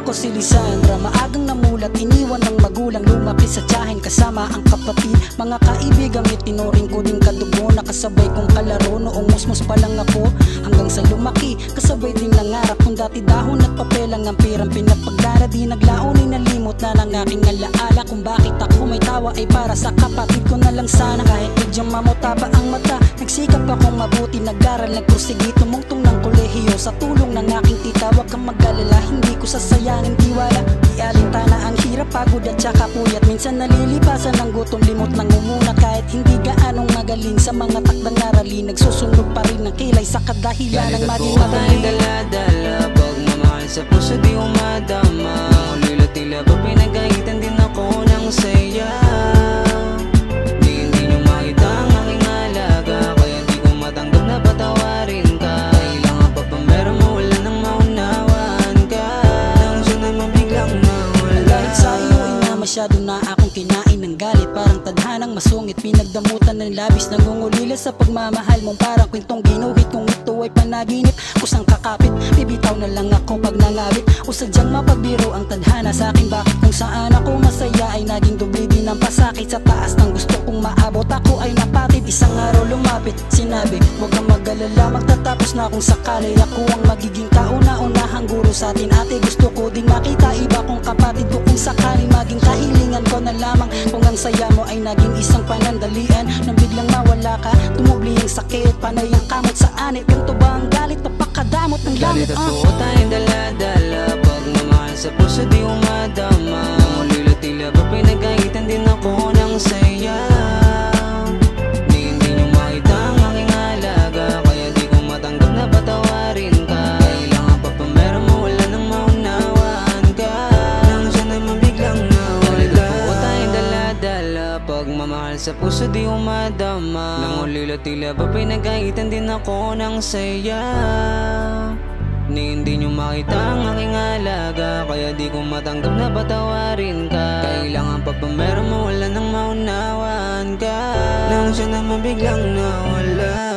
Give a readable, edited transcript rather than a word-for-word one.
ako si Lisandra, maagang namulat, iniwan ng magulang, lumaki sa tiyahin kasama ang kapatid. Mga kaibigang itinuring ko din kadugo, nakasabay kong kalaro noong musmos pa lang ako. Hanggang sa lumaki, kasabay din nangarap kung dati dahon at papel ang pirang pinapaglara. Di naglaon ay nalimot na ng aking alaala kung bakit ako may tawa ay para sa kapatid ko na lang sana. Kahit medyo mamutaba ang mata, nagsikap akong mabuti, nag-aral, nagpursigi, tumungtong ng kolehiyo sa tulong ng aking tita. Huwag kang mag-alala, hindi ko sasayangin tiwala. Di alintana ang hirap, pagod at saka puyat, minsan nalilipasan ng gutom, limot ng umuna. Kahit hindi gaanong magaling sa mga takdang aralin, nagsusunog pa rin ng kilay sa kadahilan ng maging madali. Dala-dala, pagmamahal sa puso di umadama. Ulila tila ba pinagaitan din ako ng saya. Hindi nyo makita ang aking alaga, kaya di ko matanggap na patawarin ka. Kailangan pa pa meron mo, wala nang maunawaan ka. Nang siya naman biglang nawala. Dahil sa iyo ay na masyado na akong kinain ng galit, parang tadhanang masungit, pinagdamutan ng labis, nangungulila sa pagmamahal mong parang kwentong ginuhit. Kung ito ay panaginip, kusang kakapit, bibitaw na lang ako pag nangawit. O sadyang mapagbiro ang tadhana sa akin, bakit kung saan ako masaya ay naging doble din ang pasakit. Sa taas ng gusto kong maabot, ako ay napatid, isang araw lumapit, sinabi huwag kang mag-alala, magtatapos na kung sakali ako ang magiging kauna-unahang guro sa atin. Ate, gusto ko ding makita iba kong kapatid ko, kung sakali maging kahilingan ko na lamang. Kung ang saya mo ay naging isang panandalian, nang biglang mawala ka, tumubli ang sakit, panay ang kamot sa anit. Ganito ba ang galit, napakadamot ng lamot. Galit at buo tayong dala-dala, pagmamahal sa puso di umadama. Ulila tila ba pinagaitan din ako ng saya. Hindi nyo makita ang aking alaga, kaya di ko matanggap na patawarin ka. Kailangan pa pa meron mo, wala nang maunawaan ka. Nang siya naman biglang nawala. Galit at buo tayong dala-dala, pagmamahal sa puso di umadama. Nang ulila tila ba pinagaitan din ako ng saya. Hindi nyo makita ang aking alaga, kaya di ko matanggap na patawarin ka. Kailangan pa pa meron mo, wala nang maunawaan ka. Nang siya naman biglang nawala.